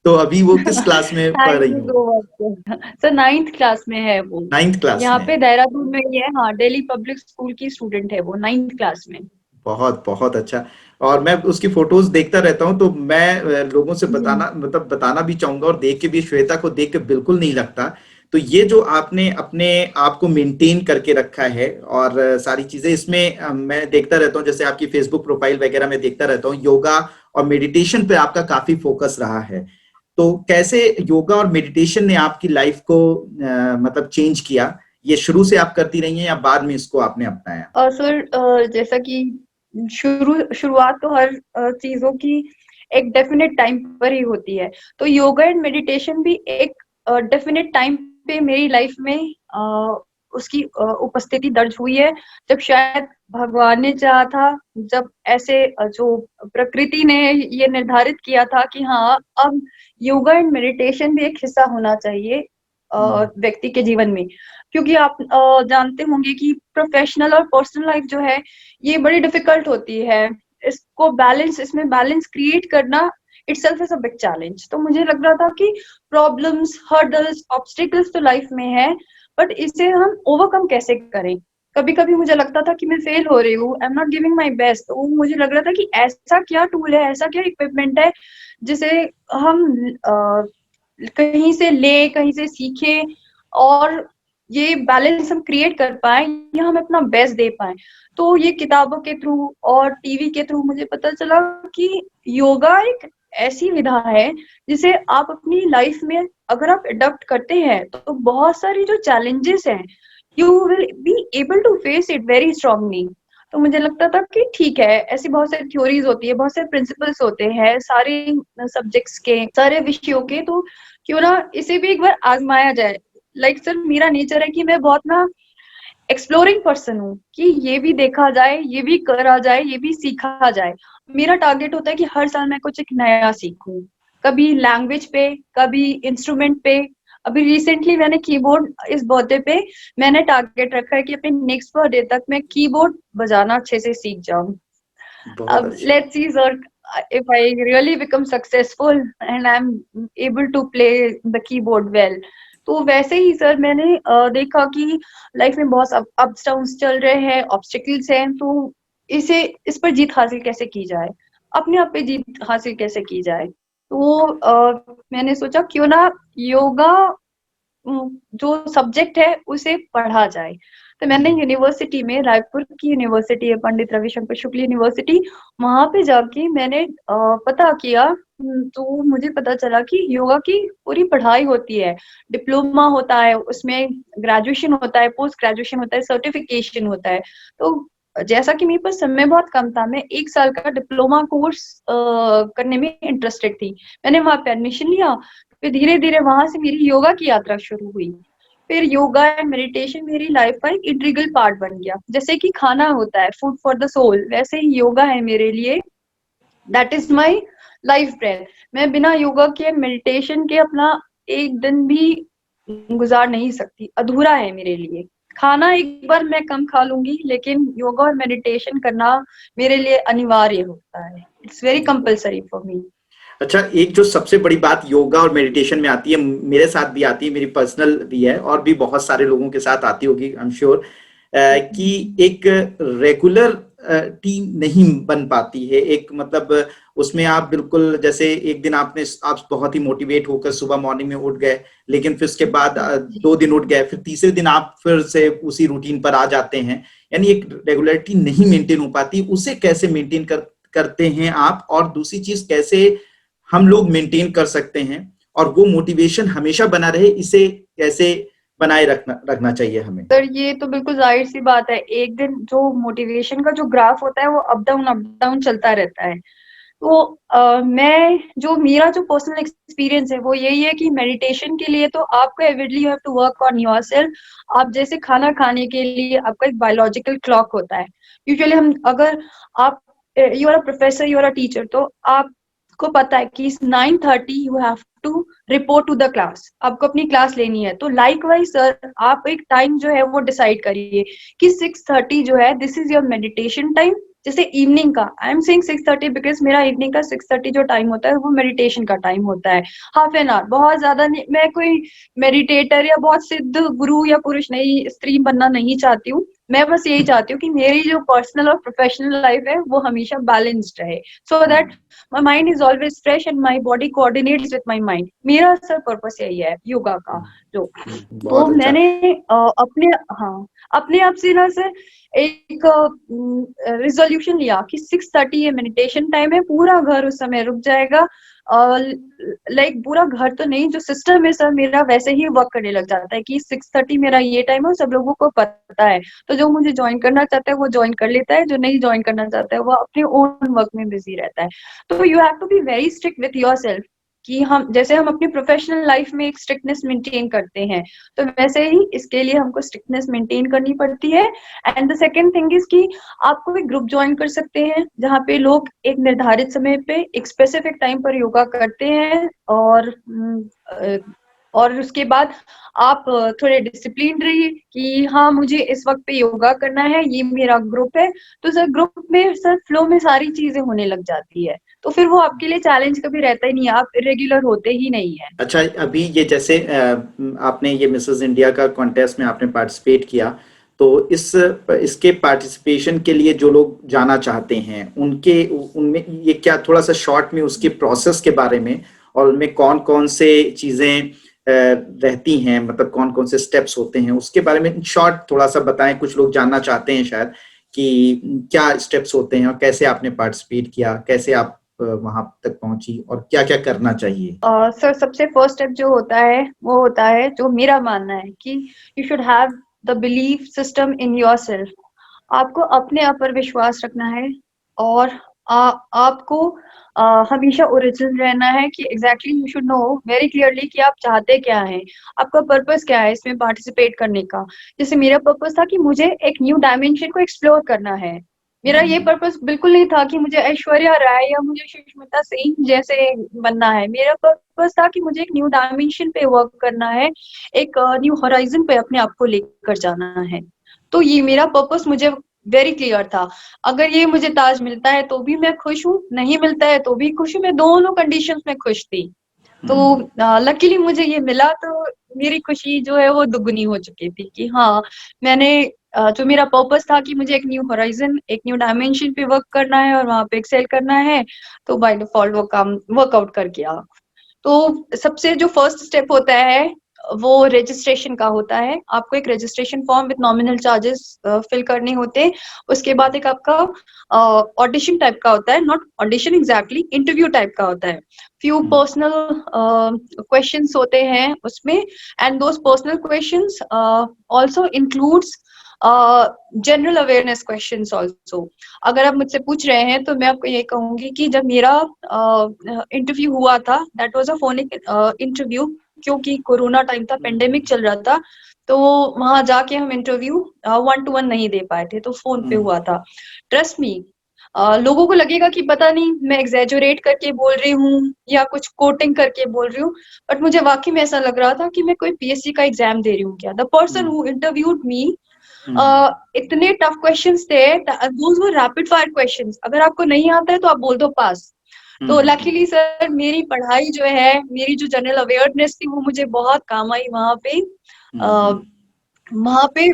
तो अभी वो किस क्लास में पढ़ थैंक रही यू हूँ? सो मच सर। 9th क्लास में है वो। 9th क्लास यहाँ में पे है। देहरादून में ही है, हाँ, दिल्ली पब्लिक स्कूल की स्टूडेंट है वो, 9th क्लास में। बहुत बहुत अच्छा। और मैं उसकी फोटोज देखता रहता हूँ, तो मैं लोगों से जी। बताना भी चाहूंगा, और देख के भी, श्वेता को देख के बिल्कुल नहीं लगता। तो ये जो आपने अपने आप को मेंटेन करके रखा है और सारी चीजें, इसमें मैं देखता रहता हूँ, जैसे आपकी फेसबुक प्रोफाइल वगैरह में देखता रहता हूँ, योगा और मेडिटेशन पे आपका काफी फोकस रहा है। तो कैसे योगा और मेडिटेशन ने आपकी लाइफ को मतलब चेंज किया? ये शुरू से आप करती रही हैं या बाद में इसको आपने अपनाया? और सर जैसा कि शुरुआत तो हर चीजों की एक डेफिनेट टाइम पर ही होती है। तो योगा एंड मेडिटेशन भी एक डेफिनेट टाइम पे मेरी लाइफ में उसकी उपस्थिति दर्ज हुई है, जब शायद भगवान ने चाहा था, जब ऐसे जो प्रकृति ने ये निर्धारित किया था कि हाँ, अब योगा एंड मेडिटेशन भी एक हिस्सा होना चाहिए व्यक्ति के जीवन में। क्योंकि आप जानते होंगे कि प्रोफेशनल और पर्सनल लाइफ जो है ये बड़ी डिफिकल्ट होती है। इसमें बैलेंस क्रिएट करना itself is a big challenge. तो मुझे लग रहा था कि प्रॉब्लम्स, हर्डल्स, ऑब्स्टिकल्स तो लाइफ में है, बट इसे हम ओवरकम कैसे करें। कभी कभी मुझे लगता था कि मैं फेल हो रही हूँ, I am not giving my best. तो मुझे लग रहा था कि ऐसा क्या टूल है, ऐसा क्या इक्विपमेंट है जिसे हम कहीं से ले, कहीं से सीखे और ये बैलेंस हम क्रिएट कर पाए या हम अपना बेस्ट दे पाए। तो ये किताबों के थ्रू और टीवी के थ्रू मुझे पता चला कि योगा एक ऐसी विधा है जिसे आप अपनी लाइफ में अगर आप अडॉप्ट करते हैं तो बहुत सारी जो चैलेंजेस हैं, you will be able to face it very strongly. तो मुझे लगता था कि ठीक है, ऐसी बहुत सारी थ्योरीज होती है, बहुत सारे प्रिंसिपल्स होते हैं सारे सब्जेक्ट्स के, सारे विषयों के, तो क्यों ना इसे भी एक बार आजमाया जाए। लाइक सर, मेरा नेचर है कि मैं बहुत ना एक्सप्लोरिंग पर्सन हूँ, कि ये भी देखा जाए, ये भी करा जाए, ये भी सीखा जाए। मेरा टारगेट होता है कि हर साल मैं कुछ एक नया सीखूं, कभी लैंग्वेज पे, कभी इंस्ट्रूमेंट पे। अभी रिसेंटली मैंने कीबोर्ड, इस बर्थडे पे मैंने टारगेट रखा है कि अपने नेक्स्ट बर्थडे तक मैं कीबोर्ड बजाना अच्छे से सीख जाऊं। बहुत अब अच्छा। Let's see sir, if I really become successful and I'm able to play the keyboard well, तो वैसे ही सर मैंने देखा कि लाइफ में बहुत अप्स डाउन्स चल रहे हैं, ऑब्स्टिकल्स हैं, तो इस पर जीत हासिल कैसे की जाए, अपने आप पे जीत हासिल कैसे की जाए। तो मैंने सोचा क्यों ना योगा जो सब्जेक्ट है उसे पढ़ा जाए। तो मैंने यूनिवर्सिटी में, रायपुर की यूनिवर्सिटी है पंडित रविशंकर शुक्ल यूनिवर्सिटी, वहां पे जाके मैंने पता किया। तो मुझे पता चला कि योगा की पूरी पढ़ाई होती है, डिप्लोमा होता है, उसमें ग्रेजुएशन होता है, पोस्ट ग्रेजुएशन होता है, सर्टिफिकेशन होता है। तो जैसा कि मेरे पास समय बहुत कम था, मैं 1 साल का डिप्लोमा कोर्स करने में इंटरेस्टेड थी। मैंने वहां पे एडमिशन लिया, फिर धीरे धीरे वहां से मेरी योगा की यात्रा शुरू हुई। फिर योगा एंड मेडिटेशन मेरी लाइफ का एक इंटीग्रल पार्ट बन गया। जैसे कि खाना होता है फूड फॉर द सोल, वैसे ही योगा है मेरे लिए, that is my life breath. मैं बिना योगा के, मेडिटेशन के अपना एक दिन भी गुजार नहीं सकती, अधूरा है मेरे लिए। खाना एक बार मैं कम खा लूंगी, लेकिन योगा और मेडिटेशन करना मेरे लिए अनिवार्य होता है। It's very compulsory for me. अच्छा, एक जो सबसे बड़ी बात योगा और मेडिटेशन में आती है, मेरे साथ भी आती है, मेरी पर्सनल भी है और भी बहुत सारे लोगों के साथ आती होगी, आई एम श्योर, कि एक रेगुलर टीम नहीं बन पाती है। एक मतलब उसमें आप बिल्कुल जैसे एक दिन आप बहुत ही मोटिवेट होकर सुबह मॉर्निंग में उठ गए, लेकिन फिर उसके बाद 2 दिन उठ गए, फिर तीसरे दिन आप फिर से उसी रूटीन पर आ जाते हैं, यानी एक रेगुलरिटी नहीं मेंटेन हो पाती। उसे कैसे मेंटेन करते हैं आप, और दूसरी चीज कैसे हम लोग मेंटेन कर सकते हैं और वो मोटिवेशन हमेशा बना रहे, इसे कैसे बनाए रखना चाहिए हमें? सर ये तो बिल्कुल जाहिर सी बात है, एक दिन जो मोटिवेशन का जो ग्राफ होता है वो अप डाउन चलता रहता है। तो मैं जो मेरा जो पर्सनल एक्सपीरियंस है वो यही है कि मेडिटेशन के लिए तो आपको evidently you have to work on yourself. आप जैसे खाना खाने के लिए आपका एक बायोलॉजिकल क्लॉक होता है। यूजुअली हम, अगर आप you are a professor, you are a teacher, तो आपको पता है कि 9:30 you have to report to the class, आपको अपनी क्लास लेनी है। तो लाइकवाइज सर, आप एक टाइम जो है वो डिसाइड करिए कि 6:30 जो है this is your meditation time. जैसे इवनिंग का, आई एम सेइंग 6:30 बिकॉज मेरा इवनिंग का 6:30 जो टाइम होता है वो मेडिटेशन का टाइम होता है। हाफ एन आवर, बहुत ज्यादा नहीं। मैं कोई मेडिटेटर या बहुत सिद्ध गुरु या पुरुष नहीं, स्त्री बनना नहीं चाहती हूँ। मैं बस यही चाहती हूँ कि मेरी जो पर्सनल और प्रोफेशनल लाइफ है वो हमेशा बैलेंस्ड रहे, so that my mind is always fresh and my body coordinates with my mind. मेरा सर पर्पस यही है योगा का। जो तो बहुत अच्छा। मैंने अपने, हाँ, अपने आप से ना सर एक रिजोल्यूशन लिया कि 6:30 ये मेडिटेशन टाइम है, पूरा घर उस समय रुक जाएगा। लाइक पूरा घर तो नहीं, जो सिस्टम है सर मेरा वैसे ही वर्क करने लग जाता है कि 6:30 मेरा ये टाइम है, सब लोगों को पता है। तो जो मुझे ज्वाइन करना चाहता है वो ज्वाइन कर लेता है, जो नहीं ज्वाइन करना चाहता है वो अपने ओन वर्क में बिजी रहता है। तो you have to be very strict with your self, कि हम जैसे हम अपनी प्रोफेशनल लाइफ में एक स्ट्रिक्टनेस मेंटेन करते हैं, तो वैसे ही इसके लिए हमको स्ट्रिक्टनेस मेंटेन करनी पड़ती है। And the second thing is कि आपको एक ग्रुप ज्वाइन कर सकते हैं जहाँ पे लोग एक निर्धारित समय पे एक स्पेसिफिक टाइम पर योगा करते हैं, और उसके बाद आप थोड़े डिसिप्लिन रहिए कि हाँ मुझे इस वक्त पे योगा करना है, ये मेरा ग्रुप है। तो सर ग्रुप में सर फ्लो में सारी चीजें होने लग जाती है, तो फिर वो आपके लिए चैलेंज कभी रहता ही नहीं है, आप इरेग्युलर होते ही नहीं है। अच्छा, अभी ये जैसे आपने ये मिसेस इंडिया का कॉन्टेस्ट में आपने पार्टिसिपेट किया, तो इसके पार्टिसिपेशन के लिए जो लोग जाना चाहते हैं उनके उनमें ये क्या, थोड़ा सा शॉर्ट में उसके प्रोसेस के बारे में, और उनमें कौन कौन से चीजें रहती हैं, मतलब कौन कौन से स्टेप्स होते हैं, उसके बारे में शॉर्ट थोड़ा सा बताएं। कुछ लोग जानना चाहते हैं शायद कि क्या स्टेप्स होते हैं और कैसे आपने पार्टिसिपेट किया, कैसे आप वहां तक पहुंची और क्या क्या करना चाहिए। सर सबसे फर्स्ट स्टेप जो होता है वो होता है, जो मेरा मानना है कि you should have the belief system in your self. आपको अपने आप पर विश्वास रखना है और आपको हमेशा ओरिजिनल रहना है कि exactly you should know very clearly कि आप चाहते क्या हैं, आपका पर्पस क्या है इसमें पार्टिसिपेट करने का। जैसे मेरा पर्पस था कि मुझे एक न्यू डायमेंशन को एक्सप्लोर करना है। मेरा ये पर्पस बिल्कुल नहीं था कि मुझे ऐश्वर्या राय या मुझे सुष्मिता सेन जैसे बनना है। मेरा पर्पस था कि मुझे एक न्यू डायमेंशन पे वर्क करना है, एक न्यू होराइजन पे अपने आप को लेकर जाना है। तो ये मेरा पर्पस मुझे वेरी क्लियर था। अगर ये मुझे ताज मिलता है तो भी मैं खुश हूँ, नहीं मिलता है तो भी खुश हूँ, मैं दोनों कंडीशंस में खुश थी। तो लकीली मुझे ये मिला तो मेरी खुशी जो है वो दुगनी हो चुकी थी कि हाँ, मैंने जो मेरा पर्पस था कि मुझे एक न्यू होराइजन, एक न्यू डायमेंशन पे वर्क करना है और वहां पे एक्सेल करना है, तो बाय डिफॉल्ट वो काम वर्कआउट कर गया। तो सबसे जो फर्स्ट स्टेप होता है वो रजिस्ट्रेशन का होता है। आपको एक registration form with nominal charges fill करने होते हैं। उसके बाद एक आपका ऑडिशन टाइप का होता है, not audition exactly, interview type का होता है। फ्यू पर्सनल क्वेश्चंस होते हैं उसमें, and those personal questions also includes general awareness questions also. अगर आप मुझसे पूछ रहे हैं तो मैं आपको ये कहूंगी कि जब मेरा इंटरव्यू हुआ था, that was a phonic interview, क्योंकि कोरोना टाइम था, पेंडेमिक चल रहा था, तो वहां जाके हम इंटरव्यू 1-to-1 नहीं दे पाए थे, तो फोन पे हुआ था। ट्रस्ट मी, लोगों को लगेगा कि पता नहीं मैं एग्जैजुरेट करके बोल रही हूँ या कुछ कोटिंग करके बोल रही हूँ, बट मुझे वाकई में ऐसा लग रहा था कि मैं कोई पीएससी का एग्जाम दे रही हूँ क्या। द पर्सन हु इंटरव्यूड मी, इतने टफ क्वेश्चंस थे, those were rapid fire questions. अगर आपको नहीं आता है तो आप बोल दो पास। तो लकीली सर मेरी पढ़ाई जो है, मेरी जो जनरल अवेयरनेस थी वो मुझे बहुत काम आई वहां पे। वहां पे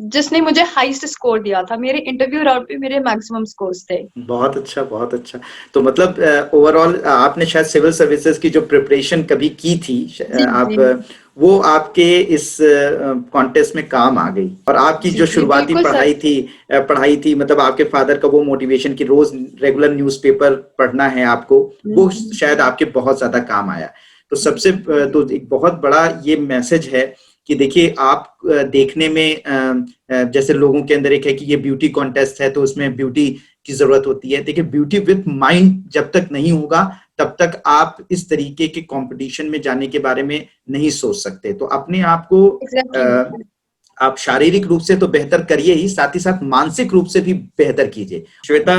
जिसने मुझे हाईएस्ट स्कोर दिया था मेरे इंटरव्यू राउंड पे, मेरे मैक्सिमम स्कोर्स थे। बहुत अच्छा, बहुत अच्छा। तो मतलब ओवरऑल आपने शायद सिविल सर्विसेज की जो प्रिपरेशन कभी की थी, जी आप जी वो आपके इस कॉन्टेस्ट में काम आ गई। और आपकी जी जो जी शुरुआती बिल्कुल सर। पढ़ाई थी, मतलब आपके फादर का वो मोटिवेशन कि रोज रेगुलर न्यूज़पेपर पढ़ना है आपको, वो शायद आपके बहुत ज्यादा काम आया। तो सबसे तो एक बहुत बड़ा ये मैसेज है कि देखिए, आप देखने में जैसे लोगों के अंदर एक है कि ये ब्यूटी कॉन्टेस्ट है तो उसमें ब्यूटी की जरूरत होती है। देखिए, ब्यूटी विथ माइंड जब तक नहीं होगा तब तक आप इस तरीके के कंपटीशन में जाने के बारे में नहीं सोच सकते। तो अपने आप को एग्जैक्टली। आप शारीरिक रूप से तो बेहतर करिए ही, साथ ही साथ मानसिक रूप से भी बेहतर कीजिए। श्वेता,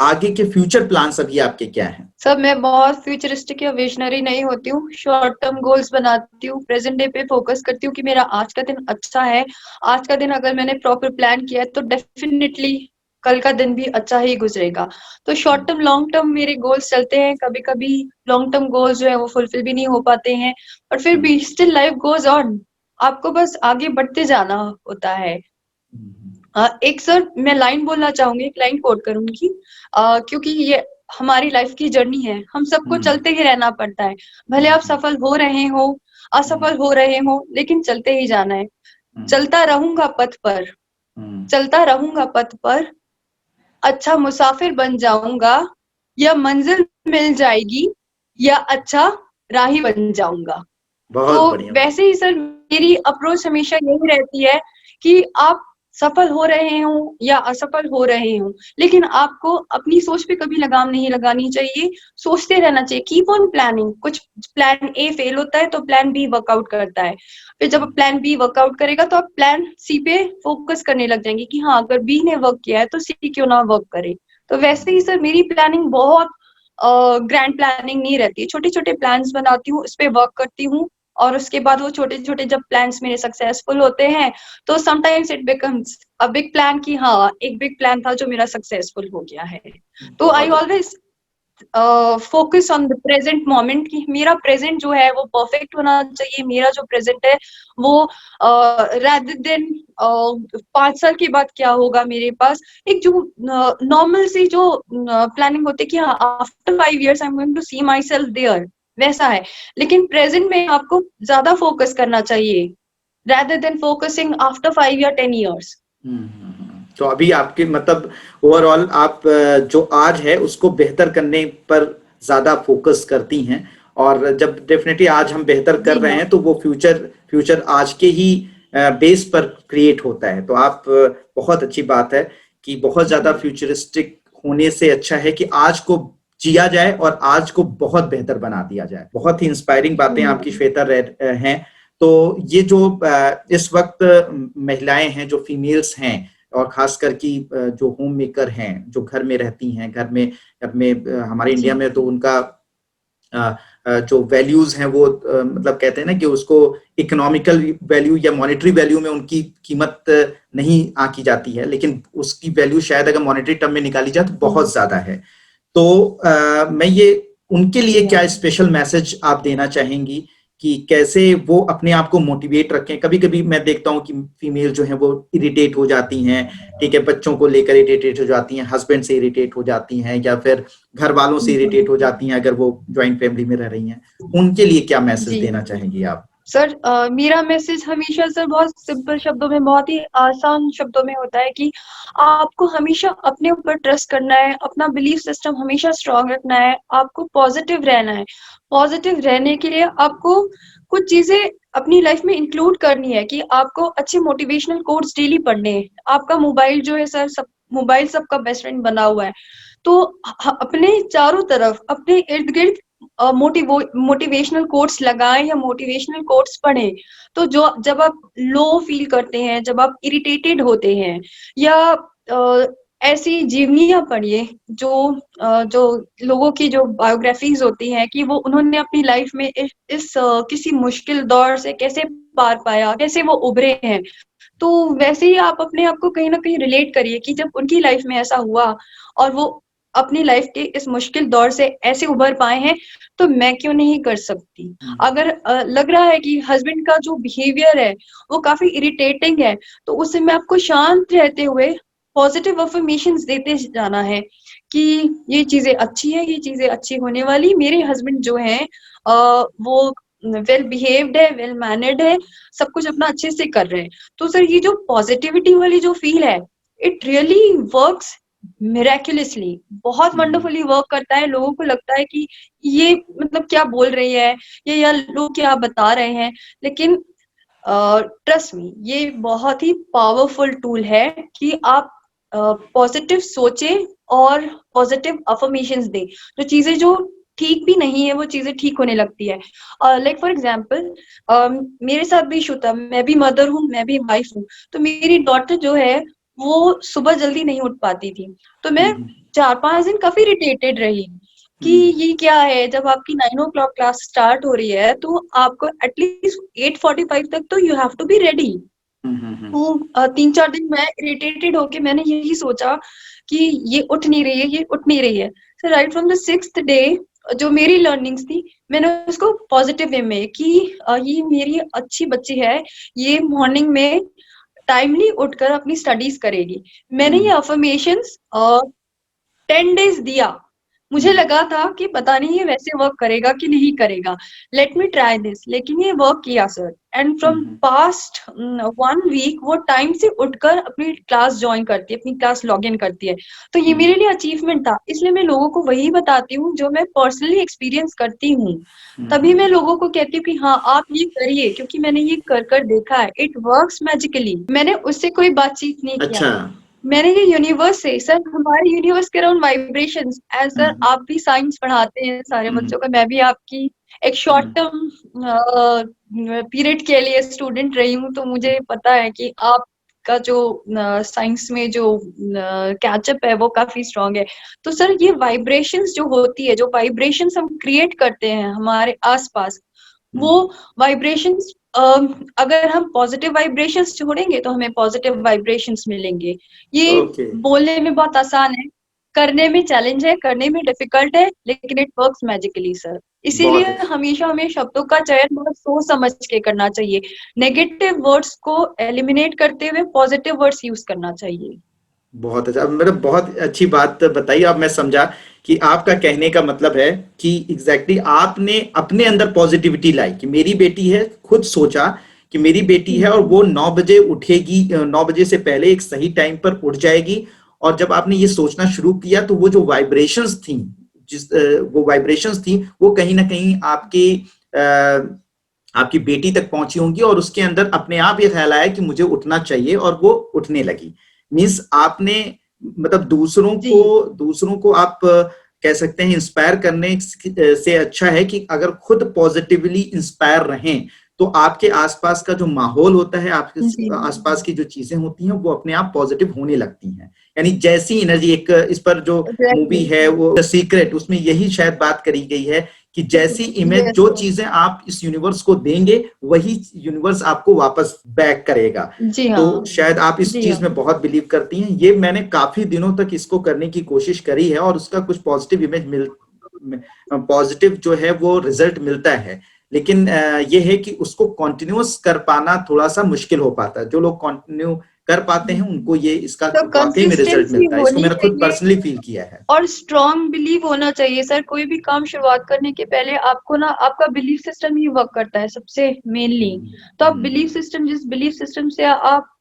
आगे के फ्यूचर प्लान्स अभी आपके क्या हैं? सर मैं बहुत फ्यूचरिस्टिक या विजनरी नहीं होती हूँ, शॉर्ट टर्म गोल्स बनाती हूँ, प्रेजेंट डे पे फोकस करती हूँ कि मेरा आज का दिन अच्छा है। आज का दिन अगर मैंने प्रॉपर प्लान किया है तो डेफिनेटली कल का दिन भी अच्छा ही गुजरेगा। तो शॉर्ट टर्म लॉन्ग टर्म मेरे गोल्स चलते हैं। कभी कभी लॉन्ग टर्म गोल्स जो है वो फुलफिल भी नहीं हो पाते हैं, पर फिर भी स्टिल लाइफ गोज ऑन। आपको बस आगे बढ़ते जाना होता है। एक सर मैं लाइन बोलना चाहूंगी, एक लाइन कोट करूंगी, क्योंकि ये हमारी लाइफ की जर्नी है, हम सबको चलते ही रहना पड़ता है। भले आप सफल हो रहे हो, असफल हो रहे हो, लेकिन चलते ही जाना है। चलता रहूंगा पथ पर, चलता रहूंगा पथ पर, अच्छा मुसाफिर बन जाऊंगा, या मंजिल मिल जाएगी, या अच्छा राही बन जाऊंगा। तो बहुत बढ़िया। वैसे ही सर मेरी अप्रोच हमेशा यही रहती है कि आप सफल हो रहे हो या असफल हो रहे हो, लेकिन आपको अपनी सोच पे कभी लगाम नहीं लगानी चाहिए। सोचते रहना चाहिए, कीप ऑन प्लानिंग। कुछ प्लान ए फेल होता है तो प्लान बी वर्कआउट करता है, फिर जब प्लान बी वर्कआउट करेगा तो आप प्लान सी पे फोकस करने लग जाएंगे कि हाँ, अगर बी ने वर्क किया है तो सी क्यों ना वर्क करे। तो वैसे ही सर मेरी प्लानिंग बहुत ग्रैंड प्लानिंग नहीं रहती है, छोटे छोटे प्लान्स बनाती हूँ, उस पर वर्क करती हूँ, और उसके बाद वो छोटे छोटे जब प्लान्स मेरे सक्सेसफुल होते हैं तो sometimes it becomes a big plan कि हाँ, एक बिग प्लान था जो मेरा सक्सेसफुल हो गया है। तो आई बहुत always focus on the present moment कि मेरा प्रेजेंट जो है वो परफेक्ट होना चाहिए। मेरा जो प्रेजेंट है वो रादर देन 5 साल के बाद क्या होगा मेरे पास, एक जो नॉर्मल सी जो प्लानिंग होती है कि हाँ, after 5 years I am going to see my self there, वैसा है। लेकिन प्रेजेंट में आपको ज्यादा फोकस करना चाहिए rather than focusing after 5 या 10 years। तो अभी आपके मतलब ओवरऑल आप जो आज है उसको बेहतर करने पर ज्यादा फोकस करती हैं। और जब डेफिनेटली आज हम बेहतर कर जी रहे हाँ। हैं तो वो फ्यूचर फ्यूचर आज के ही बेस पर क्रिएट होता है। तो आप बहुत अच्छी बात है कि बहुत ज्यादा फ्यूचरिस्टिक होने से अच्छा है कि आज को जिया जाए और आज को बहुत बेहतर बना दिया जाए। बहुत ही इंस्पायरिंग बातें आपकी श्वेता हैं। तो ये जो इस वक्त महिलाएं हैं, जो फीमेल्स हैं, और खासकर की जो होम मेकर हैं, जो घर में रहती हैं, घर में हमारे इंडिया में तो उनका जो वैल्यूज हैं वो मतलब कहते हैं ना कि उसको इकोनॉमिकल वैल्यू या मॉनेटरी वैल्यू में उनकी कीमत नहीं आंकी जाती है, लेकिन उसकी वैल्यू शायद अगर मॉनेटरी टर्म में निकाली जाए तो बहुत ज्यादा है। तो मैं ये उनके लिए क्या स्पेशल मैसेज आप देना चाहेंगी कि कैसे वो अपने आप को मोटिवेट रखें? कभी कभी मैं देखता हूँ कि फीमेल जो है वो इरिटेट हो जाती हैं, ठीक है, बच्चों को लेकर इरिटेट हो जाती हैं, हस्बैंड से इरिटेट हो जाती हैं, या फिर घर वालों से इरिटेट हो जाती हैं अगर वो ज्वाइंट फैमिली में रह रही हैं। उनके लिए क्या मैसेज देना चाहेंगी आप? सर मेरा मैसेज हमेशा सर बहुत सिंपल शब्दों में, बहुत ही आसान शब्दों में होता है कि आपको हमेशा अपने ऊपर ट्रस्ट करना है, अपना बिलीफ सिस्टम हमेशा स्ट्रांग रखना है, आपको पॉजिटिव रहना है। पॉजिटिव रहने के लिए आपको कुछ चीजें अपनी लाइफ में इंक्लूड करनी है कि आपको अच्छे मोटिवेशनल कोट्स डेली पढ़ने हैं। आपका मोबाइल जो है सर, मोबाइल सबका बेस्ट फ्रेंड बना हुआ है, तो अपने चारों तरफ, अपने इर्द गिर्द मोटिवेशनल कोट्स लगाएं या मोटिवेशनल कोट्स पढ़ें। तो जब आप लो फील करते हैं, जब आप इरिटेटेड होते हैं, या ऐसी जीवनियां पढ़िए जो लोगों की जो बायोग्राफीज होती हैं कि वो उन्होंने अपनी लाइफ में इस किसी मुश्किल दौर से कैसे पार पाया, कैसे वो उभरे हैं। तो वैसे ही आप अपने आप को कहीं ना कहीं रिलेट करिए कि जब उनकी लाइफ में ऐसा हुआ और वो अपनी लाइफ के इस मुश्किल दौर से ऐसे उभर पाए हैं, तो मैं क्यों नहीं कर सकती। अगर लग रहा है कि हस्बैंड का जो बिहेवियर है वो काफी इरिटेटिंग है, तो उस समय आपको शांत रहते हुए पॉजिटिव अफर्मेशंस देते जाना है कि ये चीजें अच्छी है, ये चीजें अच्छी होने वाली, मेरे हस्बैंड जो हैं वो वेल बिहेव्ड है, वेल मैनर्ड है, सब कुछ अपना अच्छे से कर रहे हैं। तो सर ये जो पॉजिटिविटी वाली जो फील है, इट रियली वर्क्स मिरेक्युलसली, बहुत वंडरफुली वर्क करता है। लोगों को लगता है कि ये मतलब क्या बोल रही है ये, या लोग क्या बता रहे हैं, लेकिन ट्रस्ट मी, ये बहुत ही पावरफुल टूल है कि आप पॉजिटिव सोचें और पॉजिटिव अफर्मेशंस दें। जो चीजें जो ठीक भी नहीं है वो चीजें ठीक होने लगती है। लाइक फॉर एग्जाम्पल मेरे साथ भी इशू था, मैं भी मदर हूँ, मैं भी वाइफ हूँ। तो मेरी डॉटर जो है वो सुबह जल्दी नहीं उठ पाती थी, तो मैं 4-5 दिन काफी इरिटेटेड रही कि ये क्या है। जब आपकी 9 o'clock क्लास स्टार्ट हो रही है तो आपको एटलीस्ट 8:45 तक तो you have to be ready. तो 3-4 दिन मैं इरिटेटेड होके मैंने यही सोचा कि ये उठ नहीं रही है, ये उठ नहीं रही है। So right from the 6th day जो मेरी लर्निंग्स थी, मैंने उसको पॉजिटिव वे में कि ये मेरी अच्छी बच्ची है, ये मॉर्निंग में टाइमली उठकर अपनी स्टडीज करेगी। मैंने ये अफर्मेशंस 10 डेज दिया। मुझे लगा था कि पता नहीं ये वैसे वर्क करेगा कि नहीं करेगा, लेट मी ट्राई दिस, लेकिन ये वर्क किया sir. And from past 1 week वो टाइम से उठकर अपनी क्लास ज्वाइन करती है, अपनी क्लास लॉग इन करती है। तो ये मेरे लिए अचीवमेंट था, इसलिए मैं लोगों को वही बताती हूँ जो मैं पर्सनली एक्सपीरियंस करती हूँ। तभी मैं लोगों को कहती हूँ कि हाँ आप ये करिए, क्योंकि मैंने ये कर देखा है, इट वर्क्स मैजिकली। मैंने उससे कोई बातचीट नहीं किया, मैंने ये यूनिवर्स से, सर हमारे यूनिवर्स के अराउंड वाइब्रेशंस, एज सर आप भी साइंस पढ़ाते हैं सारे बच्चों का, मैं भी आपकी एक शॉर्ट टर्म पीरियड के लिए स्टूडेंट रही हूँ, तो मुझे पता है कि आपका जो साइंस में जो कैचअप है वो काफी स्ट्रांग है। तो सर ये वाइब्रेशंस जो होती है, जो वाइब्रेशंस हम क्रिएट करते हैं हमारे आसपास, वो वाइब्रेशंस अगर हम पॉजिटिव वाइब्रेशंस छोड़ेंगे तो हमें पॉजिटिव वाइब्रेशंस मिलेंगे। ये बोलने में बहुत आसान है, करने में चैलेंज है, करने में डिफिकल्ट है, लेकिन इट वर्क्स मैजिकली सर। इसीलिए हमेशा हमें शब्दों का चयन बहुत सोच समझ के करना चाहिए। नेगेटिव वर्ड्स को एलिमिनेट करते हुए पॉजिटिव वर्ड्स यूज करना चाहिए। बहुत अच्छा, मतलब बहुत अच्छी बात बताई। अब मैं समझा कि आपका कहने का मतलब है कि एग्जैक्टली आपने अपने अंदर पॉजिटिविटी लाई कि मेरी बेटी है, खुद सोचा कि मेरी बेटी है और वो 9 बजे उठेगी, 9 बजे से पहले एक सही टाइम पर उठ जाएगी। और जब आपने ये सोचना शुरू किया तो वो जो वाइब्रेशंस थी, वो वाइब्रेशंस थी वो कहीं ना कहीं आपके आपकी बेटी तक पहुंची होंगी और उसके अंदर अपने आप ये ख्याल आया कि मुझे उठना चाहिए और वो उठने लगी। मीन्स आपने मतलब दूसरों को आप कह सकते हैं इंस्पायर करने से अच्छा है कि अगर खुद पॉजिटिवली इंस्पायर रहें तो आपके आसपास का जो माहौल होता है, आपके आसपास की जो चीजें होती हैं वो अपने आप पॉजिटिव होने लगती हैं। यानी जैसी एनर्जी, एक इस पर जो मूवी है वो द सीक्रेट, उसमें यही शायद बात करी गई है कि जैसी इमेज, जो चीजें आप इस यूनिवर्स को देंगे वही यूनिवर्स आपको वापस बैक करेगा। तो शायद आप इस चीज में बहुत बिलीव करती हैं। ये मैंने काफी दिनों तक इसको करने की कोशिश करी है और उसका कुछ पॉजिटिव पॉजिटिव जो है वो रिजल्ट मिलता है। लेकिन ये है कि उसको कंटिन्यूअस कर पाना थोड़ा सा मुश्किल हो पाता है। जो लोग कंटिन्यू कर पाते हैं उनको ये इसका वाकई में रिजल्ट मिलता है। इसको मैंने खुद पर्सनली फील किया है। और स्ट्रॉन्ग बिलीव होना चाहिए सर। कोई भी काम शुरुआत करने के पहले आपको ना आपका बिलीफ सिस्टम ही वर्क करता है सबसे मेनली। तो आप बिलीफ सिस्टम, जिस बिलीफ सिस्टम से आप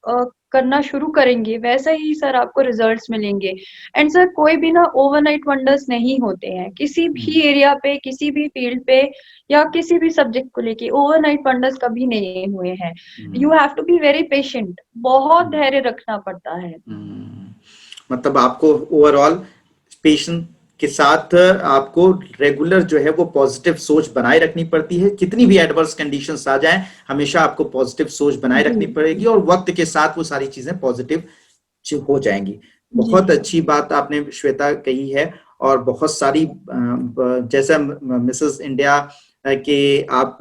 करना शुरू करेंगे वैसा ही सर आपको रिजल्ट्स मिलेंगे। एंड सर कोई भी ना ओवरनाइट वंडर्स नहीं होते हैं किसी भी एरिया पे, किसी भी फील्ड पे या किसी भी सब्जेक्ट को लेके। ओवरनाइट वंडर्स कभी नहीं हुए हैं। You have to be very patient, बहुत धैर्य रखना पड़ता है। मतलब आपको ओवरऑल पेशेंस के साथ आपको रेगुलर जो है वो पॉजिटिव सोच बनाए रखनी पड़ती है। कितनी भी एडवर्स कंडीशंस आ जाए, हमेशा आपको पॉजिटिव सोच बनाए रखनी पड़ेगी और वक्त के साथ वो सारी चीजें पॉजिटिव हो जाएंगी। बहुत अच्छी बात आपने श्वेता कही है। और बहुत सारी जैसा मिसेस इंडिया के आप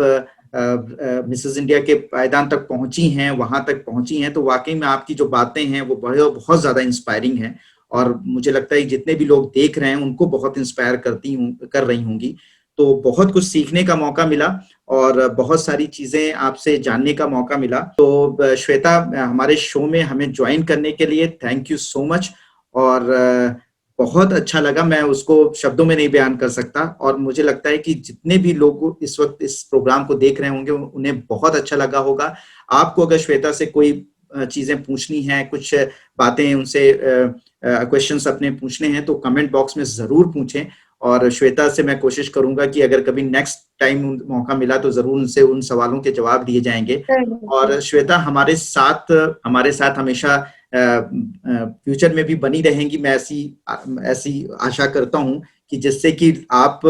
मिसेस इंडिया के पायदान तक पहुंची हैं, वहां तक पहुंची हैं, तो वाकई में आपकी जो बातें हैं वो बहुत ज्यादा इंस्पायरिंग है। और मुझे लगता है जितने भी लोग देख रहे हैं उनको बहुत इंस्पायर कर रही होंगी। तो बहुत कुछ सीखने का मौका मिला और बहुत सारी चीजें आपसे जानने का मौका मिला। तो श्वेता, हमारे शो में हमें ज्वाइन करने के लिए थैंक यू सो मच। और बहुत अच्छा लगा, मैं उसको शब्दों में नहीं बयान कर सकता। और मुझे लगता है कि जितने भी लोग इस वक्त इस प्रोग्राम को देख रहे होंगे उन्हें बहुत अच्छा लगा होगा। आपको अगर श्वेता से कोई चीजें पूछनी है, कुछ बातें उनसे क्वेश्चंस अपने पूछने हैं तो कमेंट बॉक्स में जरूर पूछें। और श्वेता से मैं कोशिश करूंगा कि अगर कभी नेक्स्ट टाइम मौका मिला तो जरूर उनसे उन सवालों के जवाब दिए जाएंगे। और श्वेता हमारे साथ हमेशा फ्यूचर में भी बनी रहेंगी, मैं ऐसी आशा करता हूं कि जिससे कि आप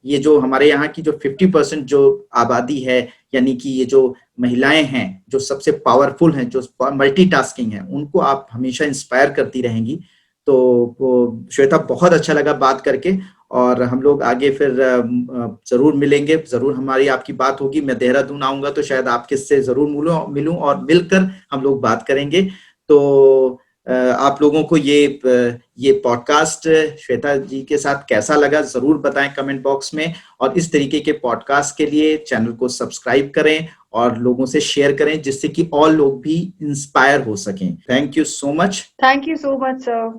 ये जो हमारे यहाँ की जो 50% जो आबादी है, यानी कि ये जो महिलाएं हैं जो सबसे पावरफुल हैं, जो मल्टीटास्किंग हैं, उनको आप हमेशा इंस्पायर करती रहेंगी। तो श्वेता बहुत अच्छा लगा बात करके और हम लोग आगे फिर जरूर मिलेंगे, जरूर हमारी आपकी बात होगी। मैं देहरादून आऊंगा तो शायद आपके से जरूर मिलूं और मिलकर हम लोग बात करेंगे। तो आप लोगों को ये पॉडकास्ट श्वेता जी के साथ कैसा लगा जरूर बताएं कमेंट बॉक्स में। और इस तरीके के पॉडकास्ट के लिए चैनल को सब्सक्राइब करें और लोगों से शेयर करें जिससे कि और लोग भी इंस्पायर हो सकें। Thank you so much. Thank you so much sir.